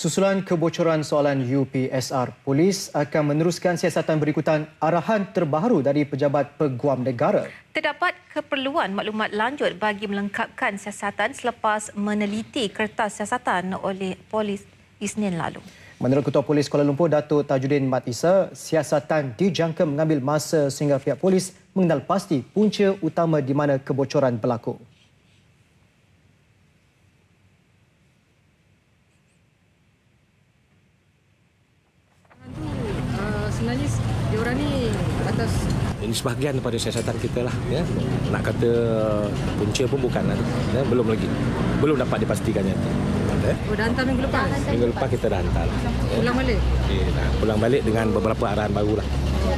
Susulan kebocoran soalan UPSR, polis akan meneruskan siasatan berikutan arahan terbaru dari Pejabat Peguam Negara. Terdapat keperluan maklumat lanjut bagi melengkapkan siasatan selepas meneliti kertas siasatan oleh polis Isnin lalu. Menurut Ketua Polis Kuala Lumpur, Datuk Tajuddin Mat Isa, siasatan dijangka mengambil masa sehingga pihak polis mengenal pasti punca utama di mana kebocoran berlaku. Sebenarnya diorang ni atas ini sebahagian daripada siasatan kita lah, ya. Nak kata punca pun bukanlah, ya. Belum dapat dipastikannya. Oh, dah hantar minggu lepas? Minggu lepas kita dah hantar. Ya. Pulang balik? Pulang balik dengan beberapa arahan baru lah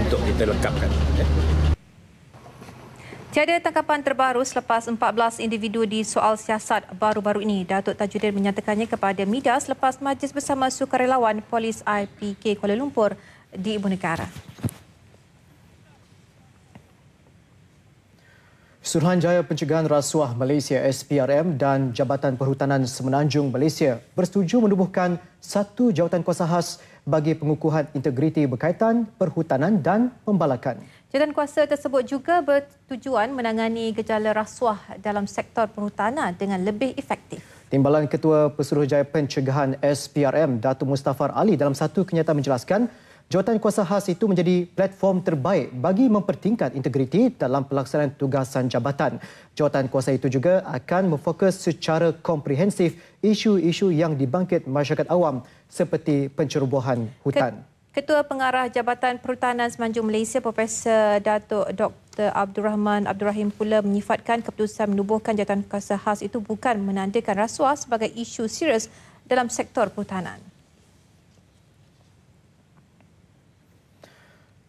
untuk kita lengkapkan. Ya. Tiada tangkapan terbaru selepas 14 individu di soal siasat baru-baru ini. Datuk Tajuddin menyatakannya kepada media selepas majlis bersama sukarelawan Polis IPK Kuala Lumpur di Ibu Negara. Suruhanjaya Pencegahan Rasuah Malaysia SPRM dan Jabatan Perhutanan Semenanjung Malaysia bersetuju menubuhkan satu jawatan kuasa khas bagi pengukuhan integriti berkaitan perhutanan dan pembalakan. Jawatan kuasa tersebut juga bertujuan menangani gejala rasuah dalam sektor perhutanan dengan lebih efektif. Timbalan Ketua Pesuruhjaya Pencegahan SPRM, Datuk Mustafar Ali dalam satu kenyataan menjelaskan, jawatan kuasa khas itu menjadi platform terbaik bagi mempertingkat integriti dalam pelaksanaan tugasan jabatan. Jawatan kuasa itu juga akan memfokus secara komprehensif isu-isu yang dibangkit masyarakat awam seperti pencerobohan hutan. Ketua Pengarah Jabatan Perhutanan Semenanjung Malaysia, Profesor Datuk Dr. Abdul Rahman Abdul Rahim pula menyifatkan keputusan menubuhkan jawatan kuasa khas itu bukan menandakan rasuah sebagai isu serius dalam sektor perhutanan.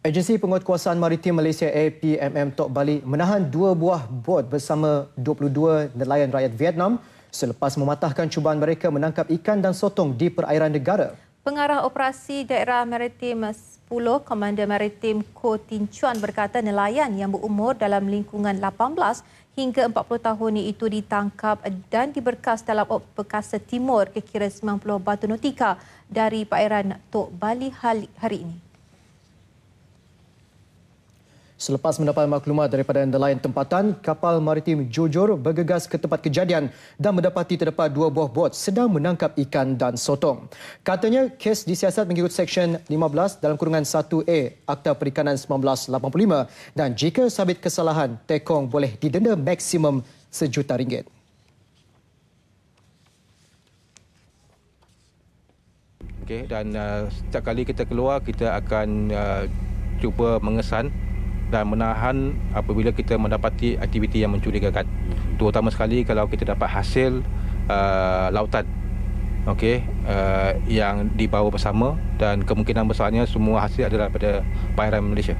Agensi Penguatkuasaan Maritim Malaysia APMM Tok Bali menahan 2 buah bot bersama 22 nelayan rakyat Vietnam selepas mematahkan cubaan mereka menangkap ikan dan sotong di perairan negara. Pengarah Operasi Daerah Maritim 10 Komander Maritim Ko Tin Chuan berkata nelayan yang berumur dalam lingkungan 18 hingga 40 tahun itu ditangkap dan diberkas dalam Perkasa Timur kira-kira 90 batu nautika dari perairan Tok Bali hari ini. Selepas mendapat maklumat daripada nelayan tempatan, kapal maritim Jujur bergegas ke tempat kejadian dan mendapati terdapat 2 buah bot sedang menangkap ikan dan sotong. Katanya, kes disiasat mengikut Seksyen 15 dalam kurungan 1A Akta Perikanan 1985 dan jika sabit kesalahan, tekong boleh didenda maksimum RM1 juta. Okey, dan setiap kali kita keluar, kita akan cuba mengesan dan menahan apabila kita mendapati aktiviti yang mencurigakan. Terutama sekali kalau kita dapat hasil lautan, yang dibawa bersama dan kemungkinan besarnya semua hasil adalah daripada perairan Malaysia.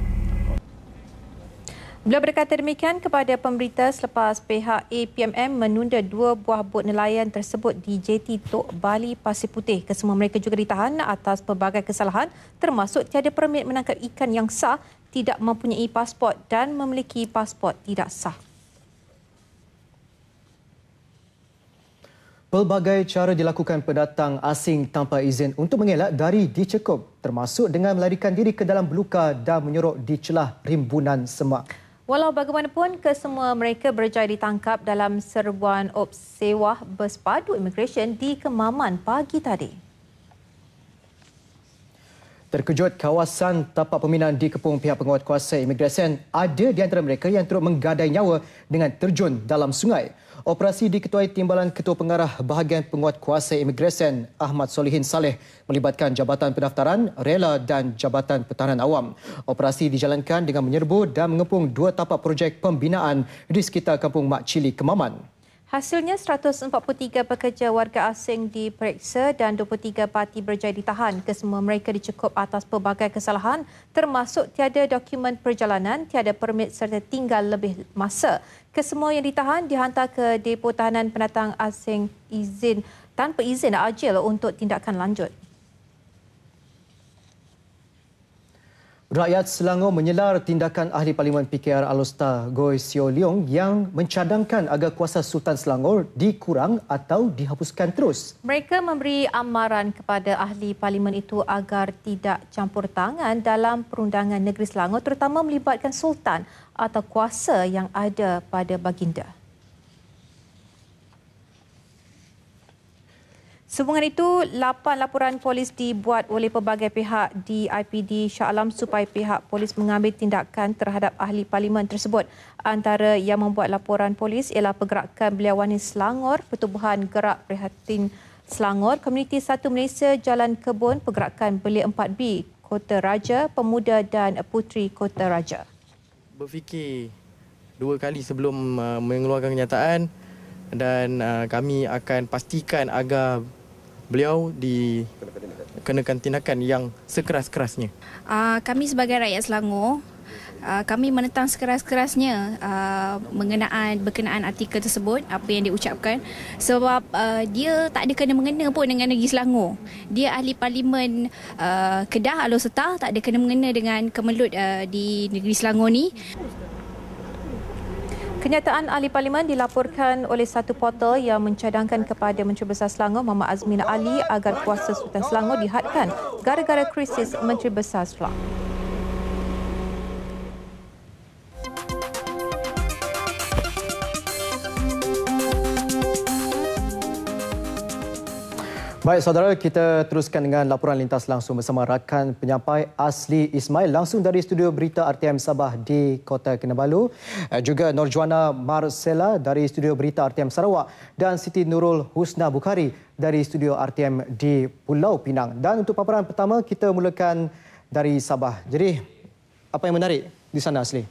Beliau berkata demikian kepada pemberita selepas pihak APMM menunda 2 buah bot nelayan tersebut di JT Tok Bali Pasir Putih. Kesemua mereka juga ditahan atas pelbagai kesalahan termasuk tiada permit menangkap ikan yang sah, tidak mempunyai pasport dan memiliki pasport tidak sah. Pelbagai cara dilakukan pendatang asing tanpa izin untuk mengelak dari dicekup, termasuk dengan melarikan diri ke dalam belukar dan menyorok di celah rimbunan semak. Walau bagaimanapun, kesemua mereka berjaya ditangkap dalam serbuan ops sewah berpadu imigresen di Kemaman pagi tadi. Terkejut, kawasan tapak peminat dikepung pihak penguatkuasa imigresen, ada di antara mereka yang turut menggadai nyawa dengan terjun dalam sungai. Operasi diketuai Timbalan Ketua Pengarah Bahagian Penguatkuasa Imigresen Ahmad Solihin Saleh melibatkan Jabatan Pendaftaran, Rela dan Jabatan Pertahanan Awam. Operasi dijalankan dengan menyerbu dan mengepung 2 tapak projek pembinaan di sekitar Kampung Mak Cili, Kemaman. Hasilnya 143 pekerja warga asing diperiksa dan 23 parti berjaya ditahan. Kesemua mereka dicekup atas pelbagai kesalahan termasuk tiada dokumen perjalanan, tiada permit serta tinggal lebih masa. Kesemua yang ditahan dihantar ke Depo Tahanan Pendatang Asing tanpa izin ajil untuk tindakan lanjut. Rakyat Selangor menyelar tindakan Ahli Parlimen PKR Alor Goi Sio Leong yang mencadangkan agar kuasa Sultan Selangor dikurang atau dihapuskan terus. Mereka memberi amaran kepada Ahli Parlimen itu agar tidak campur tangan dalam perundangan negeri Selangor terutama melibatkan Sultan atau kuasa yang ada pada baginda. Sehubungan itu, 8 laporan polis dibuat oleh pelbagai pihak di IPD Shah Alam supaya pihak polis mengambil tindakan terhadap Ahli Parlimen tersebut. Antara yang membuat laporan polis ialah Pergerakan Beliauwanis Selangor, Pertubuhan Gerak Prihatin Selangor, Komuniti Satu Malaysia Jalan Kebun, Pergerakan Belia 4B, Kota Raja, Pemuda dan Puteri Kota Raja. Berfikir 2 kali sebelum mengeluarkan kenyataan dan kami akan pastikan agar beliau dikenakan tindakan yang sekeras-kerasnya. Kami sebagai rakyat Selangor, kami menentang sekeras-kerasnya berkenaan artikel tersebut, apa yang diucapkan, sebab dia tak ada kena-mengena pun dengan negeri Selangor. Dia Ahli Parlimen Kedah, Alor Setar, tak ada kena-mengena dengan kemelut di negeri Selangor ni. Kenyataan Ahli Parlimen dilaporkan oleh satu portal yang mencadangkan kepada Menteri Besar Selangor Muhammad Azmin Ali agar kuasa Sultan Selangor dihadkan gara-gara krisis Menteri Besar Selangor. Baik saudara, kita teruskan dengan laporan lintas langsung bersama rakan penyampai Asli Ismail langsung dari studio berita RTM Sabah di Kota Kinabalu, juga Norjuana Marcella dari studio berita RTM Sarawak dan Siti Nurul Husna Bukhari dari studio RTM di Pulau Pinang. Dan untuk paparan pertama kita mulakan dari Sabah. Jadi apa yang menarik di sana Asli?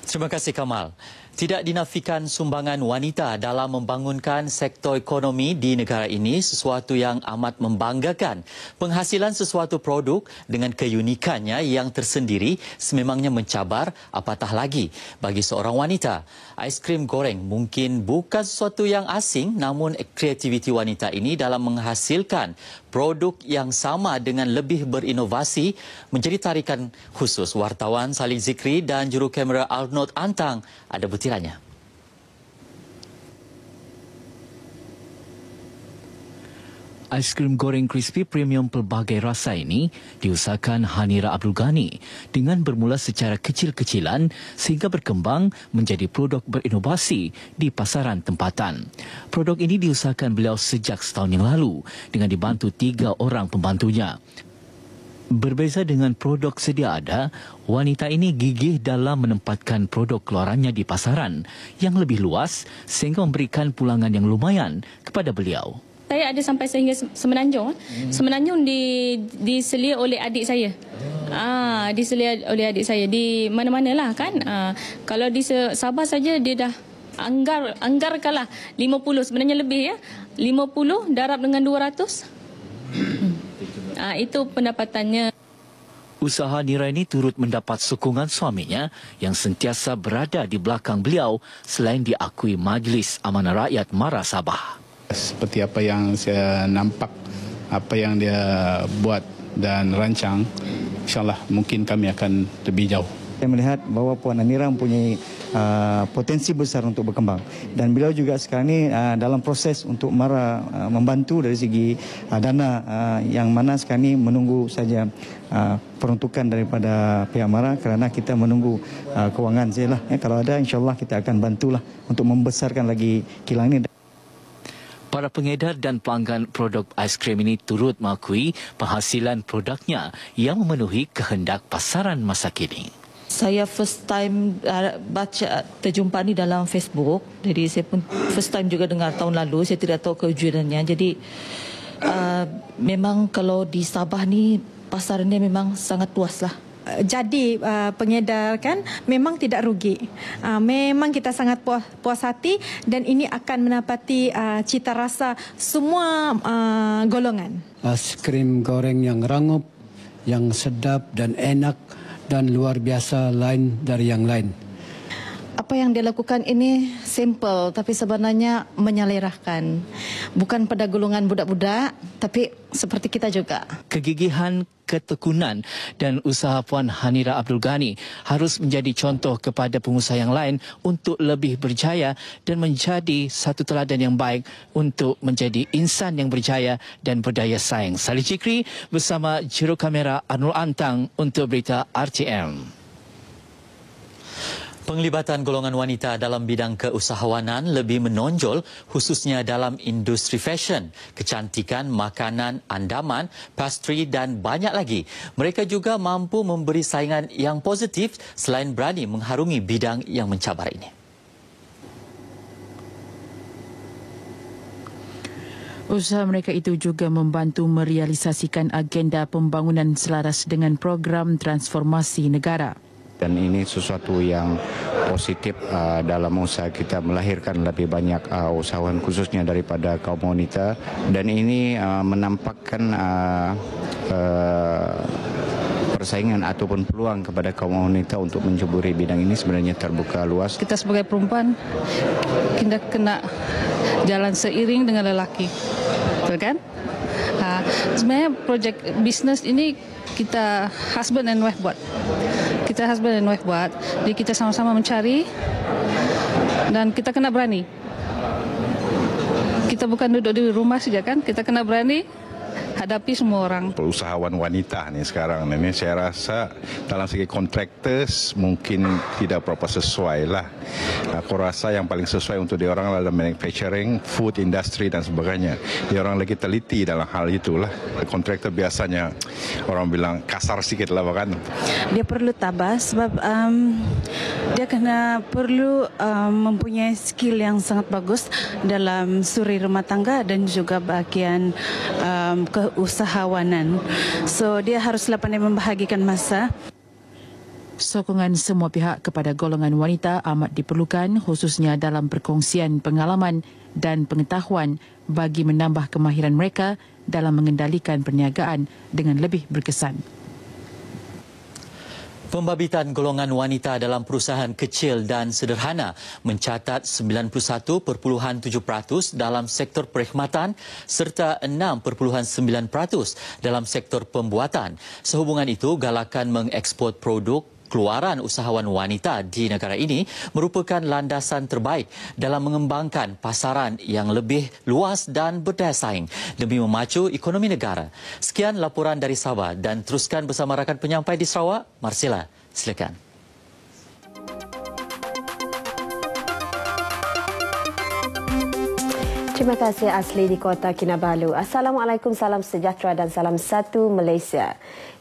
Terima kasih Kamal. Tidak dinafikan sumbangan wanita dalam membangunkan sektor ekonomi di negara ini sesuatu yang amat membanggakan. Penghasilan sesuatu produk dengan keunikannya yang tersendiri sememangnya mencabar, apatah lagi bagi seorang wanita. Aiskrim goreng mungkin bukan sesuatu yang asing, namun kreativiti wanita ini dalam menghasilkan produk yang sama dengan lebih berinovasi menjadi tarikan khusus. Wartawan Salih Zikri dan juru kamera Arnold Antang ada butirannya. Aiskrim goreng crispy premium pelbagai rasa ini diusahakan Hanira Abdul Ghani dengan bermula secara kecil-kecilan sehingga berkembang menjadi produk berinovasi di pasaran tempatan. Produk ini diusahakan beliau sejak setahun yang lalu dengan dibantu 3 orang pembantunya. Berbeza dengan produk sedia ada, wanita ini gigih dalam menempatkan produk keluarannya di pasaran yang lebih luas sehingga memberikan pulangan yang lumayan kepada beliau. Saya ada sampai sehingga Semenanjung. Semenanjung diselia oleh adik saya. Diselia oleh adik saya di mana-manalah kan. Kalau di Sabah saja dia dah anggarkanlah 50, sebenarnya lebih ya. 50 darab dengan 200. Itu pendapatannya. Usaha Nira ini turut mendapat sokongan suaminya yang sentiasa berada di belakang beliau selain diakui Majlis Amanah Rakyat Mara Sabah. Seperti apa yang saya nampak, apa yang dia buat dan rancang, insyaAllah mungkin kami akan lebih jauh. Saya melihat bahawa Puan Anira mempunyai potensi besar untuk berkembang. Dan beliau juga sekarang ini dalam proses untuk Mara membantu dari segi dana yang mana sekarang ini menunggu saja peruntukan daripada pihak Mara kerana kita menunggu kewangan sajalah. Kalau ada insyaAllah kita akan bantulah untuk membesarkan lagi kilang ini. Para pengedar dan pelanggan produk aiskrim ini turut mengakui penghasilan produknya yang memenuhi kehendak pasaran masa kini. Saya first time terjumpa ni dalam Facebook. Jadi saya pun first time juga dengar tahun lalu. Saya tidak tahu kewujudannya. Jadi memang kalau di Sabah ni pasarannya memang sangat luas lah. Jadi pengedar kan memang tidak rugi. Memang kita sangat puas hati dan ini akan menapati cita rasa semua golongan. Aiskrim goreng yang rangup, yang sedap dan enak dan luar biasa lain dari yang lain. apa yang dia lakukan ini simple tapi sebenarnya menyelerakan. Bukan pada golongan budak-budak tapi seperti kita juga. Kegigihan, ketekunan dan usaha Puan Hanira Abdul Ghani harus menjadi contoh kepada pengusaha yang lain untuk lebih berjaya dan menjadi satu teladan yang baik untuk menjadi insan yang berjaya dan berdaya saing. Salih Cikri bersama juru kamera Arnold Antang untuk berita RTM. Penglibatan golongan wanita dalam bidang keusahawanan lebih menonjol khususnya dalam industri fashion, kecantikan, makanan, andaman, pastry dan banyak lagi. Mereka juga mampu memberi saingan yang positif selain berani mengharungi bidang yang mencabar ini. Usaha mereka itu juga membantu merealisasikan agenda pembangunan selaras dengan program transformasi negara. Dan ini sesuatu yang positif dalam usaha kita melahirkan lebih banyak usahawan khususnya daripada kaum wanita. Dan ini menampakkan persaingan ataupun peluang kepada kaum wanita untuk menceburi bidang ini sebenarnya terbuka luas. Kita sebagai perempuan, kita kena jalan seiring dengan lelaki. Betul kan? Sebenarnya projek bisnes ini kita husband and wife buat. Kita husband and wife buat. Jadi kita sama-sama mencari dan kita kena berani. Kita bukan duduk di rumah saja kan, kita kena berani hadapi semua orang. Usahawan wanita nih sekarang ini saya rasa dalam segi contractors mungkin tidak berapa sesuai lah. Aku rasa yang paling sesuai untuk dia orang adalah manufacturing, food industry dan sebagainya. Dia orang lagi teliti dalam hal itulah. Kontraktor biasanya orang bilang kasar sedikit lah bahkan. Dia perlu tabah sebab dia kena perlu mempunyai skill yang sangat bagus dalam suri rumah tangga dan juga bahagian keusahawanan. So dia haruslah pandai membahagikan masa. Sokongan semua pihak kepada golongan wanita amat diperlukan khususnya dalam perkongsian pengalaman dan pengetahuan bagi menambah kemahiran mereka dalam mengendalikan perniagaan dengan lebih berkesan. Pembabitan golongan wanita dalam perusahaan kecil dan sederhana mencatat 91.7% dalam sektor perkhidmatan serta 6.9% dalam sektor pembuatan. Sehubungan itu, galakan mengekspor produk keluaran usahawan wanita di negara ini merupakan landasan terbaik dalam mengembangkan pasaran yang lebih luas dan berdaya saing demi memacu ekonomi negara. Sekian laporan dari Sabah dan teruskan bersama rakan penyampai di Sarawak. Marcella, silakan. Terima kasih Asli di Kota Kinabalu. Assalamualaikum, salam sejahtera dan salam satu Malaysia.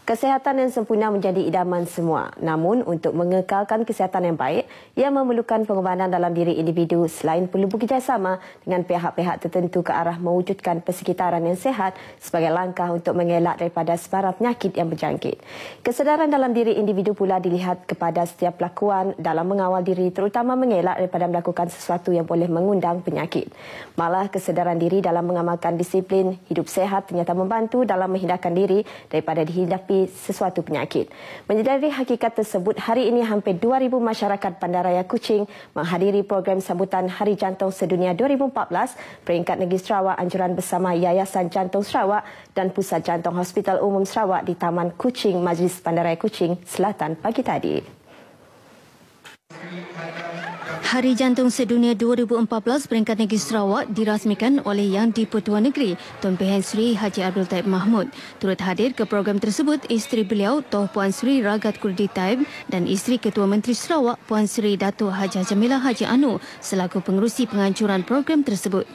Kesihatan yang sempurna menjadi idaman semua. Namun, untuk mengekalkan kesihatan yang baik, ia memerlukan pengorbanan dalam diri individu selain perlu bekerjasama dengan pihak-pihak tertentu ke arah mewujudkan persekitaran yang sihat sebagai langkah untuk mengelak daripada sebarang penyakit yang berjangkit. Kesedaran dalam diri individu pula dilihat kepada setiap lakuan dalam mengawal diri, terutama mengelak daripada melakukan sesuatu yang boleh mengundang penyakit. Malah, kesedaran diri dalam mengamalkan disiplin hidup sihat ternyata membantu dalam menghindarkan diri daripada dihidapi sesuatu penyakit. Menyedari hakikat tersebut, hari ini hampir 2,000 masyarakat Bandaraya Kuching menghadiri program sambutan Hari Jantung Sedunia 2014 peringkat negeri Sarawak anjuran bersama Yayasan Jantung Sarawak dan Pusat Jantung Hospital Umum Sarawak di Taman Kuching, Majlis Bandaraya Kuching Selatan pagi tadi. Hari Jantung Sedunia 2014 peringkat negeri Sarawak dirasmikan oleh Yang di-Pertua Negeri Tun Pehan Sri Haji Abdul Taib Mahmud. Turut hadir ke program tersebut isteri beliau Toh Puan Sri Ragat Kurdi Taib dan isteri Ketua Menteri Sarawak Puan Sri Datuk Hajah Jamilah Haji Anu selaku pengerusi penganjuran program tersebut.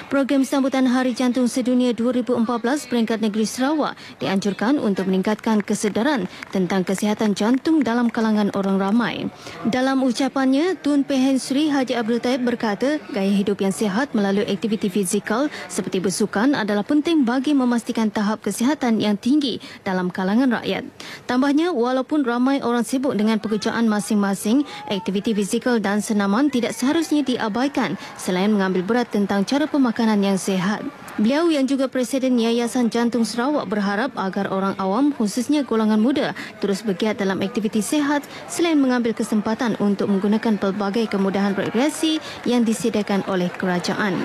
Program sambutan Hari Jantung Sedunia 2014 peringkat negeri Sarawak dianjurkan untuk meningkatkan kesedaran tentang kesihatan jantung dalam kalangan orang ramai. Dalam ucapannya, Tun Pehan Sri Haji Abdul Taib berkata, gaya hidup yang sihat melalui aktiviti fizikal seperti bersukan adalah penting bagi memastikan tahap kesihatan yang tinggi dalam kalangan rakyat. Tambahnya, walaupun ramai orang sibuk dengan pekerjaan masing-masing, aktiviti fizikal dan senaman tidak seharusnya diabaikan selain mengambil berat tentang cara pemakanan yang sihat. Beliau yang juga Presiden Yayasan Jantung Sarawak berharap agar orang awam khususnya golongan muda terus bergiat dalam aktiviti sihat selain mengambil kesempatan untuk menggunakan pelbagai kemudahan rekreasi yang disediakan oleh kerajaan.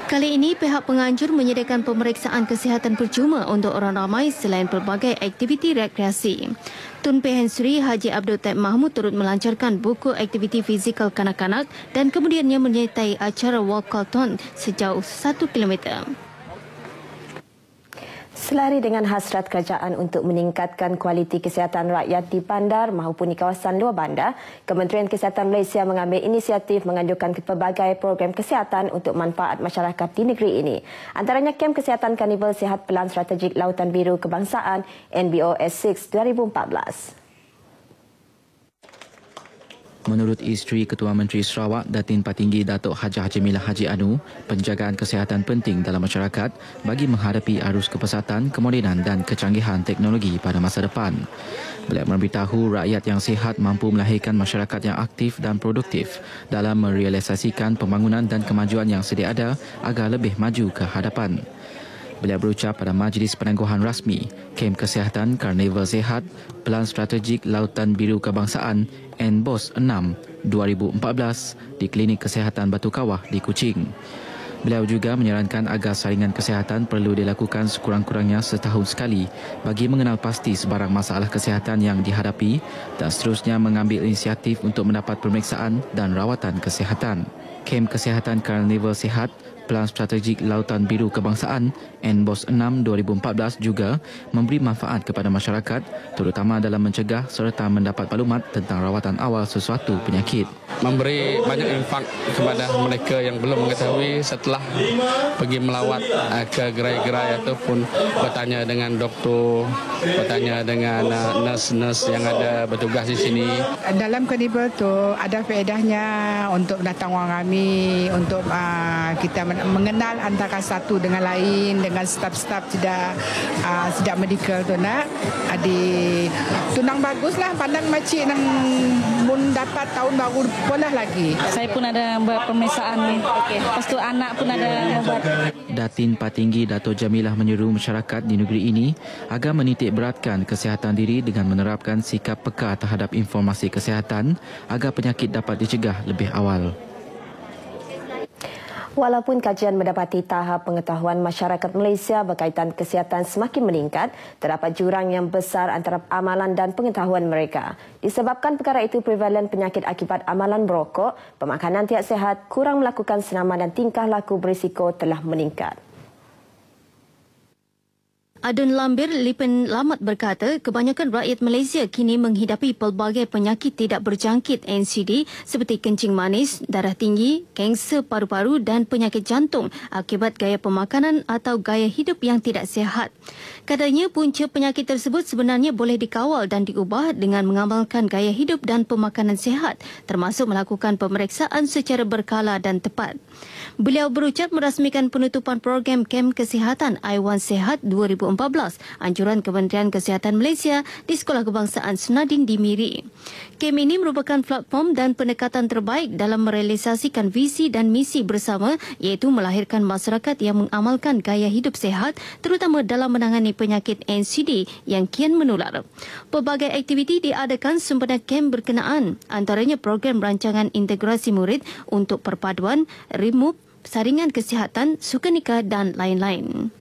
Kali ini, pihak penganjur menyediakan pemeriksaan kesihatan percuma untuk orang ramai selain pelbagai aktiviti rekreasi. Tun Pehan Sri Haji Abdul Taib Mahmud turut melancarkan buku aktiviti fizikal kanak-kanak dan kemudiannya menyertai acara walkathon sejauh 1 kilometer. Selari dengan hasrat kerajaan untuk meningkatkan kualiti kesihatan rakyat di bandar maupun di kawasan luar bandar, Kementerian Kesihatan Malaysia mengambil inisiatif menganjurkan pelbagai program kesihatan untuk manfaat masyarakat di negeri ini. Antaranya kem kesihatan Karnival Sihat Pelan Strategik Lautan Biru Kebangsaan NBOS 6 2014. Menurut isteri Ketua Menteri Sarawak Datin Patinggi Datuk Hajah Jamilah Haji Anu, penjagaan kesihatan penting dalam masyarakat bagi menghadapi arus kepesatan, kemodenan dan kecanggihan teknologi pada masa depan. Beliau memberitahu rakyat yang sihat mampu melahirkan masyarakat yang aktif dan produktif dalam merealisasikan pembangunan dan kemajuan yang sedia ada agar lebih maju ke hadapan. Beliau berucap pada Majlis Penangguhan Rasmi Kem Kesihatan Karnival Sihat Pelan Strategik Lautan Biru Kebangsaan NBOS 6 2014 di Klinik Kesihatan Batu Kawah di Kuching. Beliau juga menyarankan agar saringan kesihatan perlu dilakukan sekurang-kurangnya setahun sekali bagi mengenal pasti sebarang masalah kesihatan yang dihadapi dan seterusnya mengambil inisiatif untuk mendapat pemeriksaan dan rawatan kesihatan. Kem Kesihatan Karnival Sihat Pelan Strategik Lautan Biru Kebangsaan NBOS 6 2014 juga memberi manfaat kepada masyarakat terutama dalam mencegah serta mendapat maklumat tentang rawatan awal sesuatu penyakit. Memberi banyak infak kepada mereka yang belum mengetahui setelah pergi melawat ke gerai-gerai ataupun bertanya dengan doktor, bertanya dengan nurse-nurse yang ada bertugas di sini. Dalam karnival tu ada faedahnya untuk datang orang ramai, untuk kita mengenal antara satu dengan lain, dengan staf-staf tidak medical tu nak. Tunang baguslah pandang makcik nang mun dapat tahun baru polah lagi. Saya pun ada buat pemeriksaan ni. Lepas tu anak pun ada buat. Datin Patinggi Dato' Jamilah menyeru masyarakat di negeri ini agar menitik beratkan kesihatan diri dengan menerapkan sikap peka terhadap informasi kesihatan agar penyakit dapat dicegah lebih awal. Walaupun kajian mendapati tahap pengetahuan masyarakat Malaysia berkaitan kesihatan semakin meningkat, terdapat jurang yang besar antara amalan dan pengetahuan mereka. Disebabkan perkara itu, prevalen penyakit akibat amalan merokok, pemakanan tidak sihat, kurang melakukan senaman dan tingkah laku berisiko telah meningkat. Adun Lambir Lipen Lamat berkata, kebanyakan rakyat Malaysia kini menghidapi pelbagai penyakit tidak berjangkit NCD seperti kencing manis, darah tinggi, kanser paru-paru dan penyakit jantung akibat gaya pemakanan atau gaya hidup yang tidak sihat. Katanya punca penyakit tersebut sebenarnya boleh dikawal dan diubah dengan mengamalkan gaya hidup dan pemakanan sihat, termasuk melakukan pemeriksaan secara berkala dan tepat. Beliau berucap merasmikan penutupan program Kem Kesihatan Aiwan Sihat 2014, anjuran Kementerian Kesihatan Malaysia di Sekolah Kebangsaan Senadin di Miri. Kem ini merupakan platform dan pendekatan terbaik dalam merealisasikan visi dan misi bersama, iaitu melahirkan masyarakat yang mengamalkan gaya hidup sihat terutama dalam menangani penyakit NCD yang kian menular. Pelbagai aktiviti diadakan sempena kem berkenaan, antaranya program rancangan integrasi murid untuk perpaduan, remove, saringan kesihatan, sukanika dan lain-lain.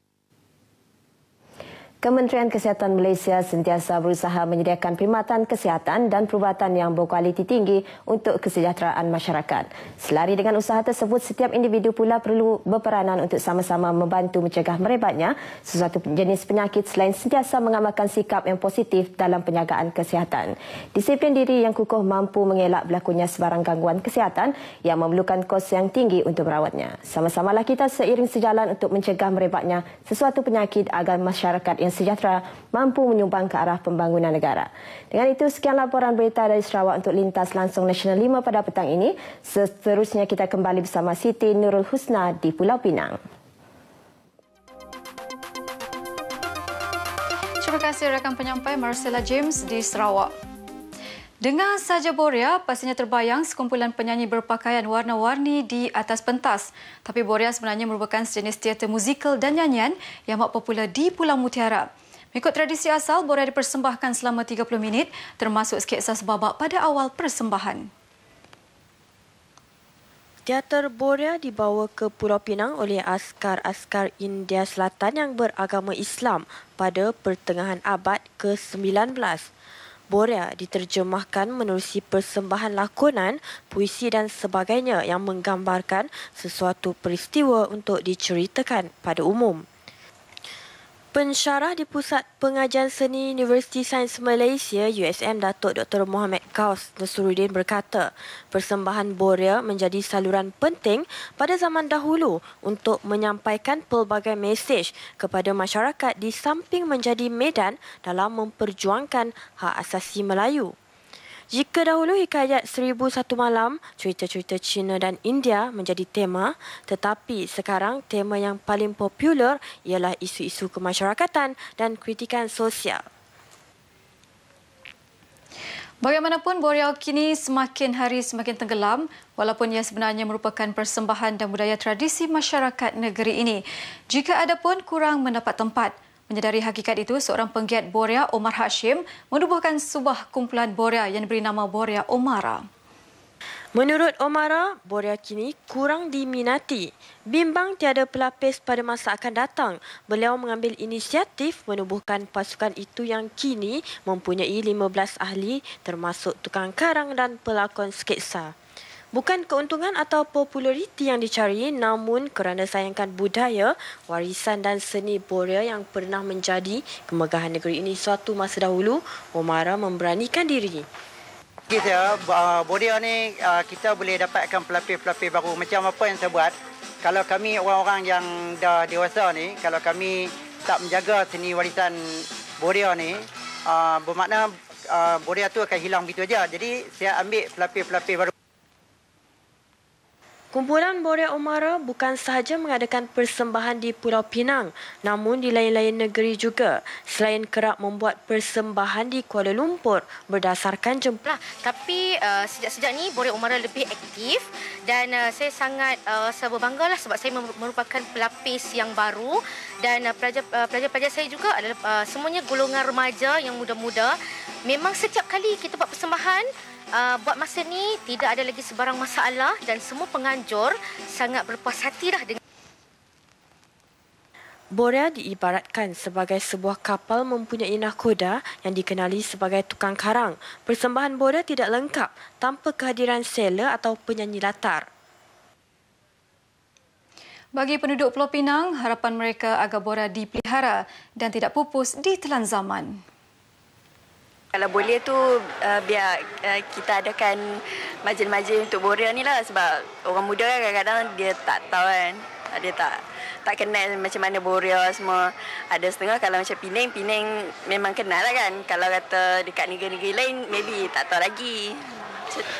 Kementerian Kesihatan Malaysia sentiasa berusaha menyediakan perkhidmatan kesihatan dan perubatan yang berkualiti tinggi untuk kesejahteraan masyarakat. Selari dengan usaha tersebut, setiap individu pula perlu berperanan untuk sama-sama membantu mencegah merebaknya sesuatu jenis penyakit selain sentiasa mengamalkan sikap yang positif dalam penjagaan kesihatan. Disiplin diri yang kukuh mampu mengelak berlakunya sebarang gangguan kesihatan yang memerlukan kos yang tinggi untuk merawatnya. Sama-samalah kita seiring sejalan untuk mencegah merebaknya sesuatu penyakit agar masyarakat yang sejahtera mampu menyumbang ke arah pembangunan negara. Dengan itu, sekian laporan berita dari Sarawak untuk Lintas Langsung Nasional 5 pada petang ini. Seterusnya kita kembali bersama Siti Nurul Husna di Pulau Pinang. Terima kasih rakan penyampai Marcella James di Sarawak. Dengar saja Borea, pastinya terbayang sekumpulan penyanyi berpakaian warna-warni di atas pentas. Tapi Borea sebenarnya merupakan sejenis teater musikal dan nyanyian yang amat popular di Pulau Mutiara. Mengikut tradisi asal, Borea dipersembahkan selama 30 minit, termasuk sketsa sebabak pada awal persembahan. Teater Borea dibawa ke Pulau Pinang oleh askar-askar India Selatan yang beragama Islam pada pertengahan abad ke-19. Borea diterjemahkan menerusi persembahan lakonan, puisi dan sebagainya yang menggambarkan sesuatu peristiwa untuk diceritakan pada umum. Pensyarah di Pusat Pengajian Seni Universiti Sains Malaysia USM Datuk Dr. Muhammad Kaus Nasruddin berkata, persembahan Borea menjadi saluran penting pada zaman dahulu untuk menyampaikan pelbagai mesej kepada masyarakat di samping menjadi medan dalam memperjuangkan hak asasi Melayu. Jika dahulu hikayat 1001 Malam, cerita-cerita Cina dan India menjadi tema, tetapi sekarang tema yang paling popular ialah isu-isu kemasyarakatan dan kritikan sosial. Bagaimanapun, Borea kini semakin hari semakin tenggelam walaupun ia sebenarnya merupakan persembahan dan budaya tradisi masyarakat negeri ini. Jika ada pun kurang mendapat tempat. Menyedari hakikat itu, seorang penggiat Borea, Omar Hashim, menubuhkan sebuah kumpulan Borea yang diberi nama Borea Omara. Menurut Omara, Borea kini kurang diminati. Bimbang tiada pelapis pada masa akan datang, beliau mengambil inisiatif menubuhkan pasukan itu yang kini mempunyai 15 ahli termasuk tukang karang dan pelakon sketsa. Bukan keuntungan atau populariti yang dicari, namun kerana sayangkan budaya, warisan dan seni Borea yang pernah menjadi kemegahan negeri ini suatu masa dahulu, Omara memberanikan diri. Kita Borea ni kita boleh dapatkan pelapis-pelapis baru macam apa yang saya buat. Kalau kami orang-orang yang dah dewasa ni, kalau kami tak menjaga seni warisan Borea ni, bermakna Borea tu akan hilang begitu aja. Jadi saya ambil pelapis-pelapis baru. Kumpulan Borea Omara bukan sahaja mengadakan persembahan di Pulau Pinang, namun di lain-lain negeri juga. Selain kerap membuat persembahan di Kuala Lumpur berdasarkan jemput. Tapi sejak-sejak ni Borea Omara lebih aktif dan saya sangat berbanggalah sebab saya merupakan pelapis yang baru dan pelajar-pelajar saya juga adalah semuanya golongan remaja yang muda-muda. Memang setiap kali kita buat persembahan, buat masa ni tidak ada lagi sebarang masalah dan semua penganjur sangat berpuas hatilah dengan. Borea diibaratkan sebagai sebuah kapal mempunyai nahkoda yang dikenali sebagai tukang karang. Persembahan Borea tidak lengkap tanpa kehadiran sela atau penyanyi latar. Bagi penduduk Pulau Pinang, harapan mereka agar Borea dipelihara dan tidak pupus di telan zaman. Kalau boleh tu biar kita adakan majlis-majlis untuk Borea ni lah, sebab orang muda kan kadang-kadang dia tak tahu kan, dia tak kenal macam mana Borea semua. Ada setengah kalau macam Penang memang kenal lah kan, kalau kata dekat negeri-negeri lain maybe tak tahu lagi.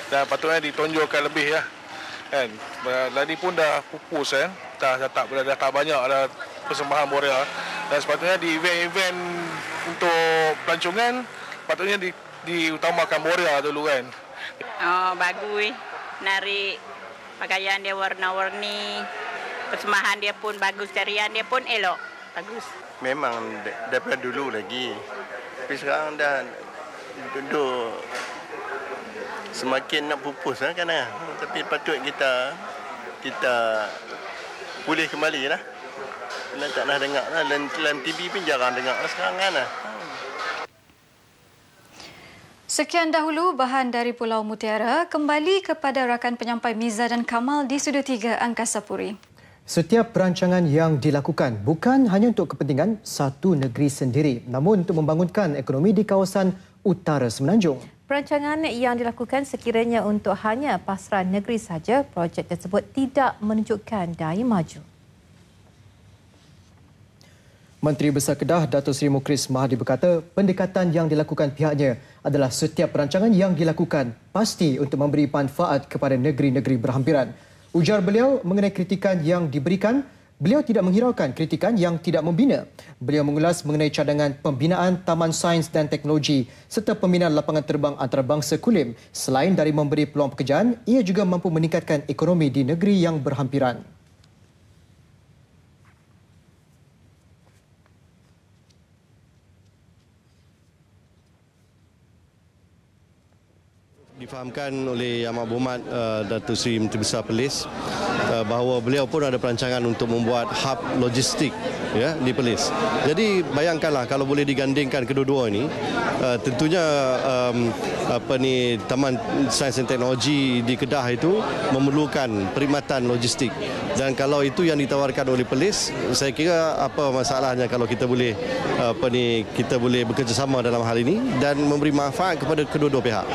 Dan patutnya ditonjolkan lebih lah kan. Lani pun dah pupus kan, dah tak banyak ada persembahan Borea, dan sepatutnya di event-event untuk pelancongan patutnya diutamakan Borea dulu kan. Oh, bagus. Narik pakaian dia warna-warni. Persembahan dia pun bagus, tarian dia pun elok. Bagus. Memang daripada dulu lagi. Tapi sekarang dah duduk semakin nak pupus lah kan. Tapi patut kita pulih kembali lah. Tak nak dengar lah. Dalam TV pun jarang dengar lah sekarang kan. Sekian dahulu bahan dari Pulau Mutiara. Kembali kepada rakan penyampai Miza dan Kamal di Studio 3 Angkasa Puri. Setiap perancangan yang dilakukan bukan hanya untuk kepentingan satu negeri sendiri, namun untuk membangunkan ekonomi di kawasan utara Semenanjung. Perancangan yang dilakukan sekiranya untuk hanya pasaran negeri saja, projek tersebut tidak menunjukkan daya maju. Menteri Besar Kedah Datuk Seri Mukris Mahathir berkata pendekatan yang dilakukan pihaknya adalah setiap perancangan yang dilakukan pasti untuk memberi manfaat kepada negeri-negeri berhampiran. Ujar beliau mengenai kritikan yang diberikan, beliau tidak menghiraukan kritikan yang tidak membina. Beliau mengulas mengenai cadangan pembinaan Taman Sains dan Teknologi serta pembinaan lapangan terbang antarabangsa Kulim. Selain dari memberi peluang pekerjaan, ia juga mampu meningkatkan ekonomi di negeri yang berhampiran. Difahamkan oleh Yang Berhormat Datuk Seri Menteri Besar Perlis bahawa beliau pun ada perancangan untuk membuat hub logistik ya di Perlis. Jadi bayangkanlah kalau boleh digandingkan kedua-dua ini, tentunya Taman Sains dan Teknologi di Kedah itu memerlukan perkhidmatan logistik. Dan kalau itu yang ditawarkan oleh Perlis, saya kira apa masalahnya kalau kita boleh kita boleh bekerjasama dalam hal ini dan memberi manfaat kepada kedua-dua pihak.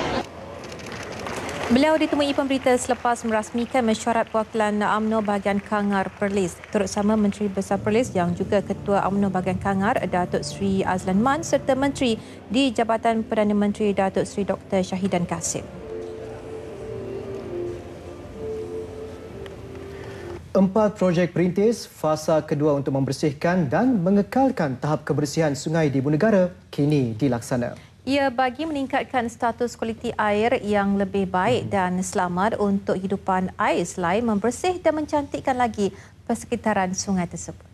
Beliau ditemui pemberita selepas merasmikan mesyuarat perwakilan UMNO bahagian Kangar Perlis. Turut sama Menteri Besar Perlis yang juga Ketua UMNO bahagian Kangar Datuk Seri Azlan Man serta Menteri di Jabatan Perdana Menteri Datuk Seri Dr. Syahidan Kasim. 4 projek perintis fasa kedua untuk membersihkan dan mengekalkan tahap kebersihan sungai di Ibu Negara kini dilaksana. Ia bagi meningkatkan status kualiti air yang lebih baik dan selamat untuk hidupan air selain membersih dan mencantikkan lagi persekitaran sungai tersebut.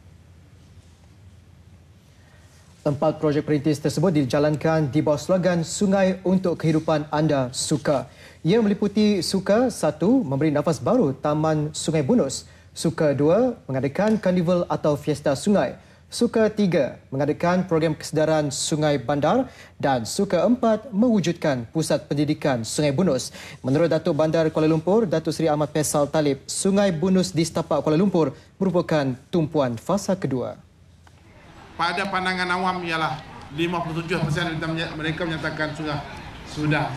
4 projek perintis tersebut dijalankan di bawah slogan Sungai untuk Kehidupan Anda Suka. Ia meliputi Suka 1, memberi nafas baru Taman Sungai Bunus. Suka 2, mengadakan karnival atau fiesta sungai. Suka 3, mengadakan program kesedaran Sungai Bandar dan Suka 4, mewujudkan pusat pendidikan Sungai Bunus. Menurut Datuk Bandar Kuala Lumpur, Datuk Seri Ahmad Faisal Talib, Sungai Bunus di Setapak Kuala Lumpur merupakan tumpuan fasa kedua. Pada pandangan awam ialah 57% mereka menyatakan sudah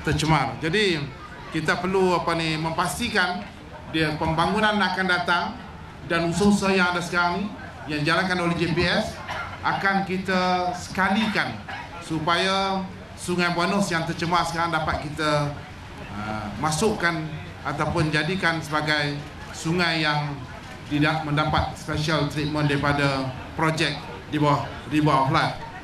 tercemar. Jadi kita perlu memastikan dia pembangunan akan datang dan usaha yang ada sekarang ini yang dijalankan oleh JPS akan kita sekalikan supaya Sungai Bunus yang tercemar sekarang dapat kita masukkan ataupun jadikan sebagai sungai yang tidak mendapat special treatment daripada projek di bawah flood.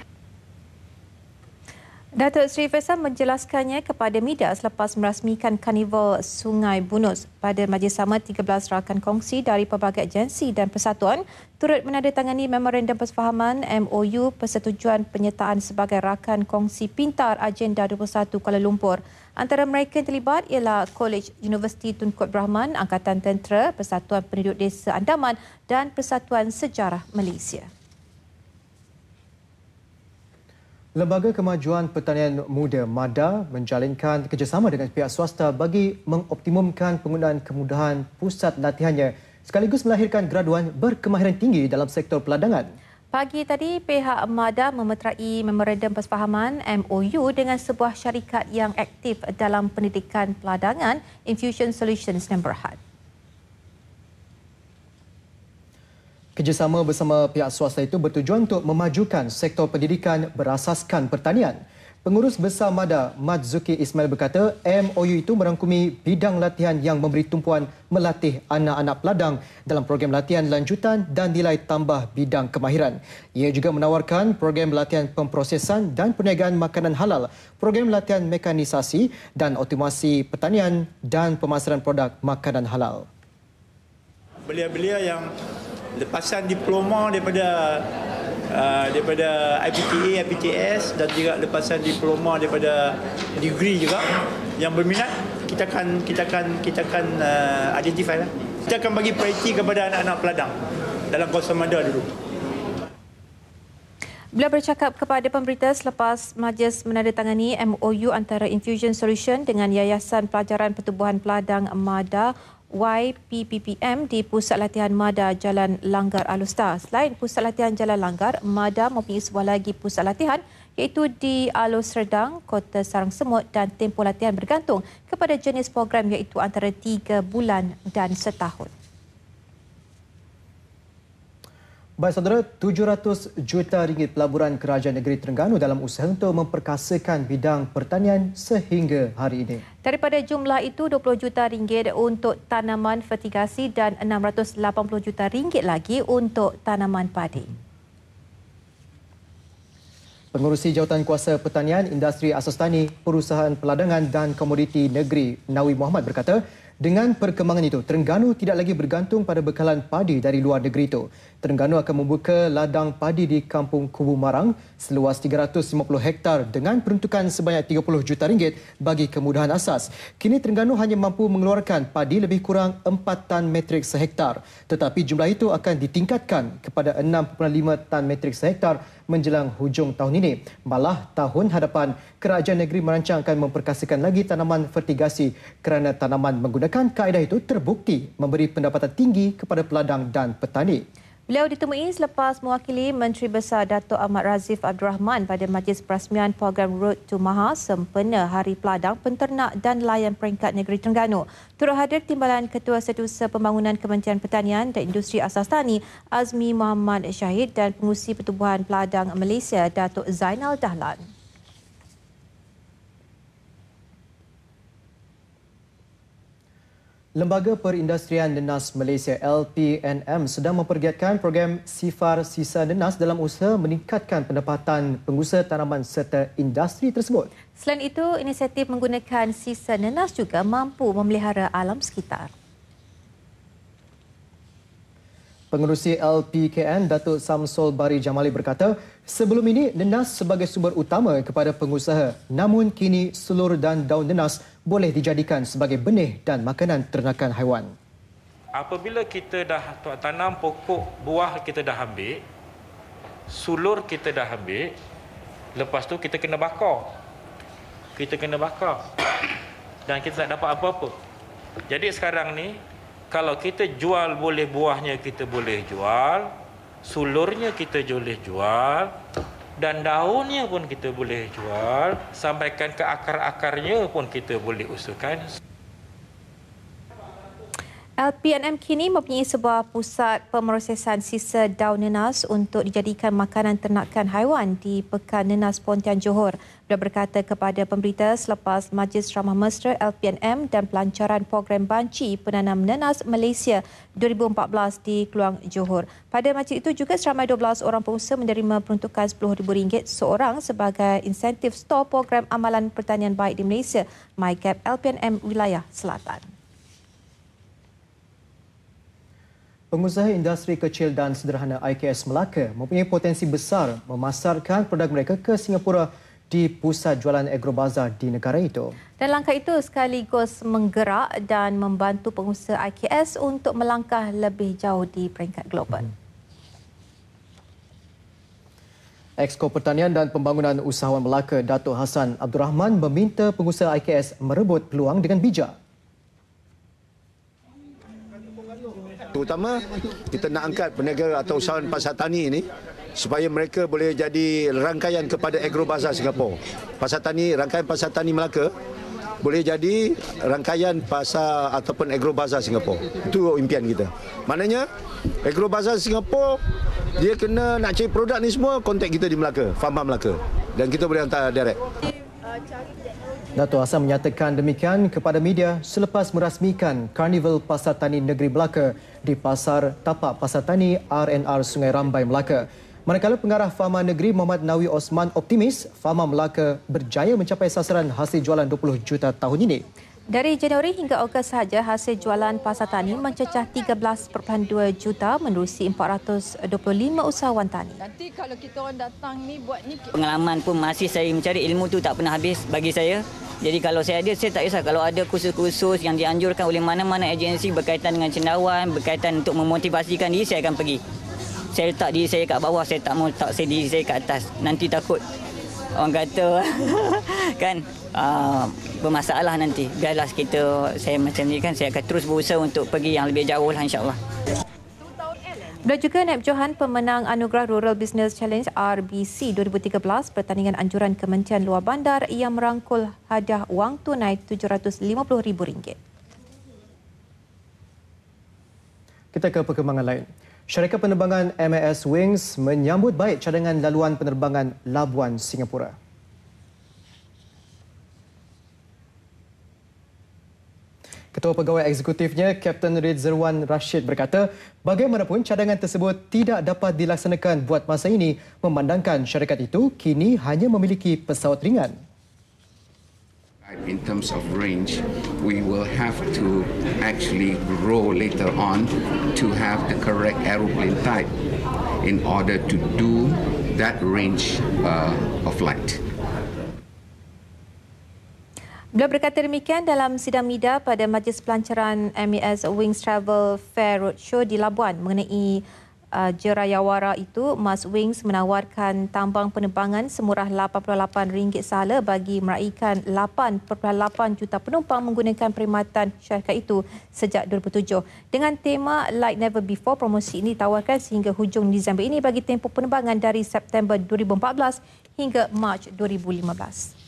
Datuk Seri Faisal menjelaskannya kepada media selepas merasmikan Karnival Sungai Bunus. Pada majlis sama, 13 rakan kongsi dari pelbagai agensi dan persatuan turut menandatangani Memorandum Persefahaman MOU Persetujuan Penyertaan sebagai rakan kongsi pintar Agenda 21 Kuala Lumpur. Antara mereka yang terlibat ialah Kolej Universiti Tunku Abdul Rahman, Angkatan Tentera, Persatuan Penduduk Desa Andaman dan Persatuan Sejarah Malaysia. Lembaga Kemajuan Pertanian Muda MADA menjalinkan kerjasama dengan pihak swasta bagi mengoptimumkan penggunaan kemudahan pusat latihannya sekaligus melahirkan graduan berkemahiran tinggi dalam sektor peladangan. Pagi tadi, pihak MADA memeterai Memorandum Persefahaman MOU dengan sebuah syarikat yang aktif dalam pendidikan peladangan, Infusion Solutions dan Berhad. Kerjasama bersama pihak swasta itu bertujuan untuk memajukan sektor pendidikan berasaskan pertanian. Pengurus Besar MADA, Mat Zuki Ismail berkata, MOU itu merangkumi bidang latihan yang memberi tumpuan melatih anak-anak peladang dalam program latihan lanjutan dan nilai tambah bidang kemahiran. Ia juga menawarkan program latihan pemprosesan dan perniagaan makanan halal, program latihan mekanisasi dan optimasi pertanian dan pemasaran produk makanan halal. Belia-belia yang lepasan diploma daripada IPTA, IPTS dan juga lepasan diploma daripada degree juga yang berminat, kita akan identify lah. Kita akan bagi prioriti kepada anak-anak peladang dalam kawasan MADA dulu. Beliau bercakap kepada pemberita selepas majlis menandatangani MOU antara Infusion Solution dengan Yayasan Pelajaran Pertubuhan Peladang MADA YPPPM di Pusat Latihan MADA Jalan Langgar Alustar. Selain Pusat Latihan Jalan Langgar, MADA mempunyai sebuah lagi pusat latihan iaitu di Alus Serdang, Kota Sarang Semut dan tempoh latihan bergantung kepada jenis program iaitu antara 3 bulan dan setahun. Baik saudara, 700 juta ringgit pelaburan Kerajaan Negeri Terengganu dalam usaha untuk memperkasakan bidang pertanian sehingga hari ini. Daripada jumlah itu, 20 juta ringgit untuk tanaman fertigasi dan 680 juta ringgit lagi untuk tanaman padi. Pengerusi Jawatan Kuasa Pertanian, Industri Asas Tani, Perusahaan Peladangan dan Komoditi Negeri Nawi Muhammad berkata, dengan perkembangan itu, Terengganu tidak lagi bergantung pada bekalan padi dari luar negeri itu. Terengganu akan membuka ladang padi di Kampung Kubu Marang seluas 350 hektar dengan peruntukan sebanyak 30 juta ringgit bagi kemudahan asas. Kini Terengganu hanya mampu mengeluarkan padi lebih kurang 4 tan metrik sehektar. Tetapi jumlah itu akan ditingkatkan kepada 6.5 tan metrik sehektar menjelang hujung tahun ini. Malah tahun hadapan, kerajaan negeri merancang akan memperkasakan lagi tanaman fertigasi kerana tanaman menggunakan kaedah itu terbukti memberi pendapatan tinggi kepada peladang dan petani. Beliau ditemui selepas mewakili Menteri Besar Dato' Ahmad Razif Abdul Rahman pada majlis perasmian program Road to Maha sempena Hari Peladang, Penternak dan Layan Peringkat Negeri Terengganu. Turut hadir Timbalan Ketua Setiausaha Pembangunan Kementerian Pertanian dan Industri Asas Tani Azmi Muhammad Syahid dan Pengurusi Pertubuhan Peladang Malaysia Dato' Zainal Dahlan. Lembaga Perindustrian Nenas Malaysia LPNM sedang mempergiatkan program Sifar Sisa Nenas dalam usaha meningkatkan pendapatan pengusaha tanaman serta industri tersebut. Selain itu, inisiatif menggunakan sisa nenas juga mampu memelihara alam sekitar. Pengerusi LPKN Datuk Samsul Bari Jamali berkata, sebelum ini nenas sebagai sumber utama kepada pengusaha, namun kini sulur dan daun nenas boleh dijadikan sebagai benih dan makanan ternakan haiwan. Apabila kita dah tanam pokok buah kita dah ambil, sulur kita dah ambil, lepas tu kita kena bakar. Dan kita tak dapat apa-apa. Jadi sekarang ni, kalau kita jual boleh buahnya kita boleh jual, sulurnya kita boleh jual dan daunnya pun kita boleh jual, sampaikan ke akar-akarnya pun kita boleh usahakan. LPNM kini mempunyai sebuah pusat pemrosesan sisa daun nenas untuk dijadikan makanan ternakan haiwan di Pekan Nenas Pontian Johor. Beliau berkata kepada pemberita selepas Majlis Ramah Mesra LPNM dan pelancaran program Banci Penanam Nenas Malaysia 2014 di Kluang Johor. Pada majlis itu juga seramai 12 orang pengusaha menerima peruntukan RM10,000 seorang sebagai insentif stor program Amalan Pertanian Baik di Malaysia MyGap LPNM Wilayah Selatan. Pengusaha industri kecil dan sederhana IKS Melaka mempunyai potensi besar memasarkan produk mereka ke Singapura di pusat jualan agrobazar di negara itu. Dan langkah itu sekaligus menggerak dan membantu pengusaha IKS untuk melangkah lebih jauh di peringkat global. Exco Pertanian dan Pembangunan Usahawan Melaka Dato' Hassan Abdul Rahman meminta pengusaha IKS merebut peluang dengan bijak. Terutama kita nak angkat peniaga atau usahawan pasar tani ini supaya mereka boleh jadi rangkaian kepada agrobazar Singapura. Pasar tani, rangkaian pasar tani Melaka boleh jadi rangkaian pasar ataupun agrobazar Singapura. Itu impian kita. Maknanya agrobazar Singapura dia kena nak cari produk ni semua kontak kita di Melaka, Farma Melaka, dan kita boleh hantar direct. Dato' Hassan menyatakan demikian kepada media selepas merasmikan Karnival Pasar Tani Negeri Melaka di Pasar Tapak Pasar Tani RNR Sungai Rambai Melaka. Manakala pengarah Farma Negeri Muhammad Nawi Osman optimis Farma Melaka berjaya mencapai sasaran hasil jualan 20 juta tahun ini. Dari Januari hingga Ogos sahaja, hasil jualan pasar tani mencecah 13.2 juta menerusi 425 usahawan tani. Nanti kalau kita orang datang ni buat ni... Pengalaman pun masih saya mencari ilmu tu tak pernah habis bagi saya. Jadi kalau saya ada, saya tak kisah. Kalau ada kursus-kursus yang dianjurkan oleh mana-mana agensi berkaitan dengan cendawan, berkaitan untuk memotivasikan diri, saya akan pergi. Saya letak diri saya kat bawah, saya tak mau letak diri saya kat atas. Nanti takut orang kata kan bermasalah nanti. Biarlah saya macam ni kan, saya akan terus berusaha untuk pergi yang lebih jauh lah insya-Allah. Beliau juga Naib Johan pemenang Anugerah Rural Business Challenge RBC 2013 pertandingan anjuran Kementerian Luar Bandar yang merangkul hadiah wang tunai RM750,000. Kita ke perkembangan lain. Syarikat penerbangan MAS Wings menyambut baik cadangan laluan penerbangan Labuan, Singapura. Ketua Pegawai Eksekutifnya, Kapten Rizwan Rashid berkata, bagaimanapun cadangan tersebut tidak dapat dilaksanakan buat masa ini memandangkan syarikat itu kini hanya memiliki pesawat ringan. In terms of range, we will have to actually grow later on to have the correct aeroplane type in order to do that range of flight. Beliau berkata demikian dalam sidang media pada Majlis Pelancaran MAS Wings Travel Fair Roadshow di Labuan mengenai jerayawara itu. MAS Wings menawarkan tambang penerbangan semurah RM88 sahaja bagi meraihkan 8.8 juta penumpang menggunakan perkhidmatan syarikat itu sejak 2007. Dengan tema Like Never Before, promosi ini ditawarkan sehingga hujung Disember ini bagi tempoh penerbangan dari September 2014 hingga Mac 2015.